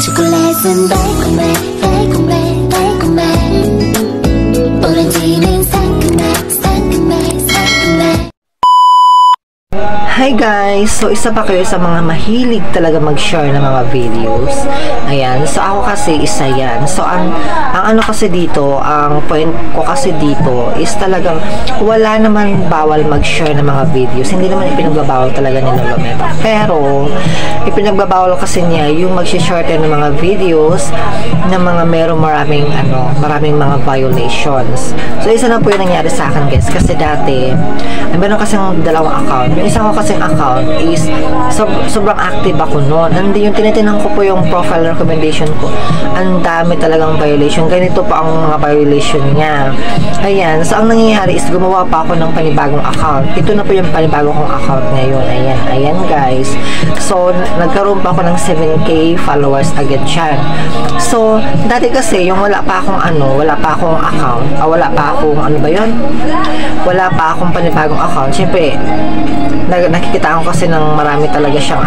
초콜릿은 달콤해 달콤해 달콤해 오렌지는 상큼해 상큼해 상큼해. Hi guys! So, isa pa kayo sa mga mahilig talaga mag-share ng mga videos. Ayan. So, ako kasi isa yan. So, ang ano kasi dito, ang point ko kasi dito is talagang wala naman bawal mag-share ng mga videos. Hindi naman ipinagbabawal talaga ni Lolo Meta. Pero, ipinagbabawal kasi niya yung mag-share tayo ng mga videos na mga maraming mga violations. So, isa na po yung nangyari sa akin guys. Kasi dati, meron kasing dalawang account. Yung isa ko kasing account is sobrang active ako noon. And yung tinitinan ko po yung profile recommendation ko, ang dami talagang violation. Ganito pa ang mga violation niya. Ayan. So, ang nangyayari is gumawa pa ako ng panibagong account. Ito na po yung panibagong kong account ngayon. Ayan. Ayan guys. So, nagkaroon pa ako ng 7K followers agad siya. So, dati kasi yung wala pa akong account, wala pa akong wala pa akong panibagong account. Siyempre, nakikita ko kasi ng marami talaga siyang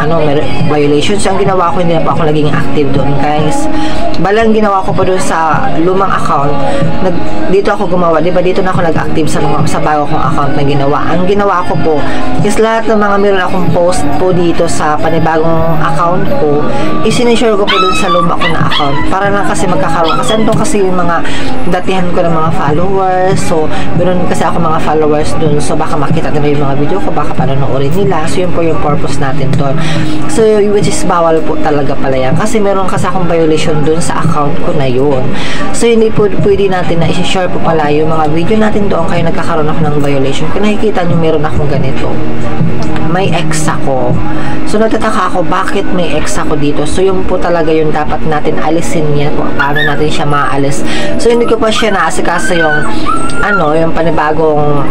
violations. Ang ginawa ko, hindi na pa ako naging active doon guys. Balang ginawa ko pa doon sa lumang account, dito ako gumawa, diba dito na ako nag-active sa bago kong account na ginawa. Ang ginawa ko po is lahat ng mga meron akong post po dito sa panibagong account ko, isinishare ko po doon sa luma ko na account para lang kasi magkakaroon. Kasi andun kasi yung mga datihan ko ng mga followers. So, meron kasi ako mga followers doon. So, baka makita nila yung mga video ko, baka panonoorin nila. So, yun po yung purpose natin doon. So, which is bawal po talaga pala yan. Kasi meron kasi akong violation doon sa account ko na yun. So, hindi po pwede natin na i-share po pala yung mga video natin doon kaya nagkakaroon ako ng violation. Kung nakikita nyo, meron akong ganito. May ex ako. So, natataka ako, bakit may ex ako dito? So, yun po talaga yung dapat natin alisin yan. Paano natin siya maalis. So, hindi ko pa siya naasikaso yung yung panibagong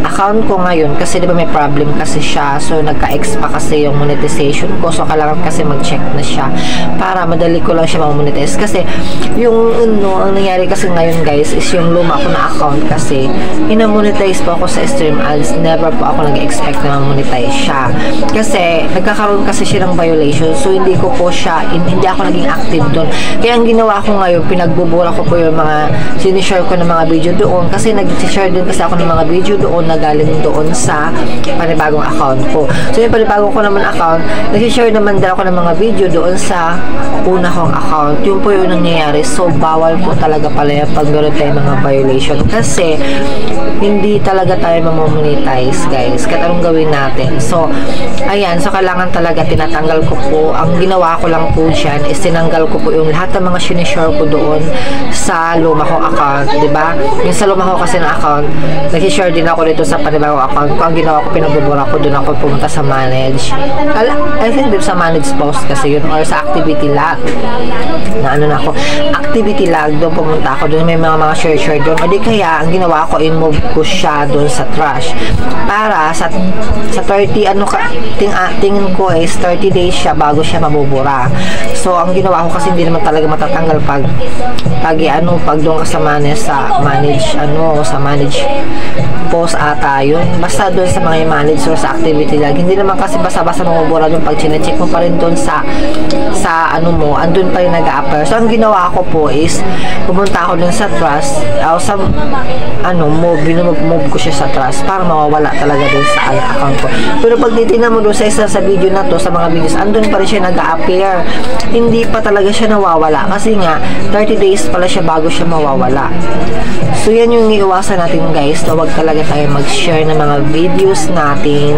account ko ngayon. Kasi, di ba may problem kasi siya. So, nagka-ex pa kasi yung monetization ko. So, kailangan kasi mag-check na siya para madali ko lang siya ma-monetize. Kasi, yung ang nangyari kasi ngayon guys is yung luma ko na account kasi ina-monetize po ako sa stream ads. Never po ako nag-expect na ma-monetize siya. Kasi, nagkakaroon kasi siya ng violation. So, hindi ako naging active doon. Kaya, ang ginawa ko ngayon, pinagbubura ko po yung mga sinishare ko ng mga video doon. Kasi, nag-share din kasi ako ng mga video doon na galing doon sa panibagong account ko. So, yung panibagong ko naman account, nag-share naman din ako ng mga video doon sa una kong account. Yung po yung nangyayari. So, bawal po talaga pala yung pag meron tayong mga violation. Kasi, hindi talaga tayo mamonetize, guys. Kahit anong gawin natin. So, ayan. So, kailangan talaga tinatanggal ko po. Ang ginawa ko lang po dyan is tinanggal ko po yung lahat ng mga sinishare ko doon sa luma kong account. Diba? Yung sa luma ko kasi na account, nag-share din ako dito sa panibagong account ko. Ang ginawa ko, pinagbubura ko doon ako pumunta sa manage. I think dito sa manage post kasi yun or sa activity log. Na ako, activity log, doon pumunta ako. Doon may mga share doon. O di kaya, ang ginawa ko, in-move ko siya doon sa trash. Para sa 30, tingin ko is 30 days siya bago siya mabubura. So, ang ginawa ko kasi hindi naman talaga matatanggal pag doon ka sa manage post ata yun. Basta doon sa mga manage or sa activity log. Hindi naman kasi basta-basta mabubura doon pag chinecheck mo pa rin doon sa andun pa rin nag-a-appear. So, ang ginawa ko po is pumunta ako doon sa trust move ko siya sa trust para mawawala talaga doon sa account ko. Pero pag titignan mo doon sa video na to, sa mga videos, andun pa rin siya nag-a-appear. Hindi pa talaga siya nawawala kasi nga 30 days pala siya bago siya mawawala. So, yan yung iiwasan natin guys, na wag talaga tayo mag-share ng mga videos natin.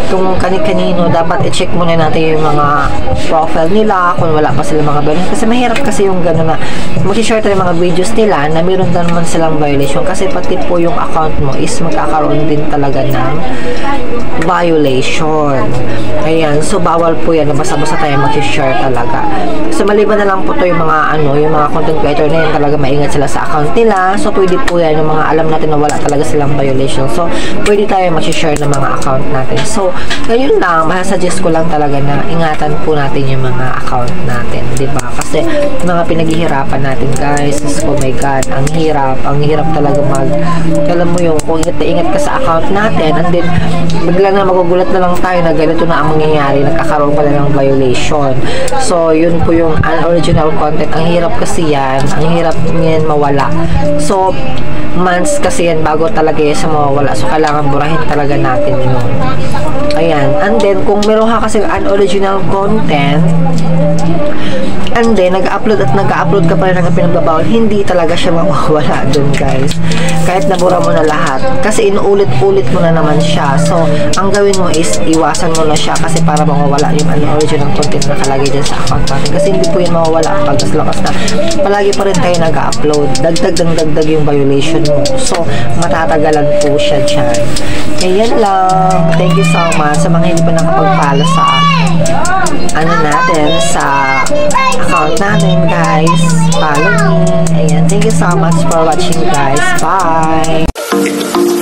Kung kani-kanino, dapat i-check muna natin yung mga profile nila, kung wala pa sila mga violation. Kasi mahirap kasi yung gano'n na mag-share tayo mga videos nila na meron naman silang violation. Kasi pati po yung account mo is magkakaroon din talaga ng violation. Ayan. So, bawal po yan na basta-basta tayo mag-share talaga. So, maliban na lang po to yung mga yung mga content creator na yun talaga maingat sila sa account nila. So, pwede po yan yung mga alam natin na wala talaga silang violation. So, pwede tayo mag-share ng mga account natin. So, ngayon lang, masasuggest ko lang talaga na ingatan po natin yung mga account natin. Diba? Kasi, mga pinaghihirapan natin, guys. Oh my God, ang hirap talaga alam mo yung, kung ingat ka sa account natin, and then, biglang na magugulat na lang tayo na ganito na ang mangyayari nangyayari, nagkakaroon ka na ng violation. So, yun po yung unoriginal content. Ang hirap kasi yan. Ang hirap yan mawala. So, months kasi yan bago talaga yan sa mawawala. So, kailangan burahin talaga natin yun. Ayan. And then, kung meron ka kasi unoriginal content, and then, nag-upload ka pa rin ng pinagbabawal, hindi talaga siya mawawala dun, guys. Kahit nabura mo na lahat. Kasi inuulit-ulit mo na naman siya. So, ang gawin mo is, iwasan mo na siya kasi para mawawala yung unoriginal content na nakalagay dyan sa account natin. Kasi hindi po yun mawawala pag lakas na. Palagi pa rin tayo nag-upload. Dagdag yung violation mo. So, matatagalan po siya dyan. Ayan lang. Thank you so much sa mga hindi pa nakapag-follow sa natin, sa account natin, guys. Follow me. Ayan. Thank you so much for watching, guys. Bye!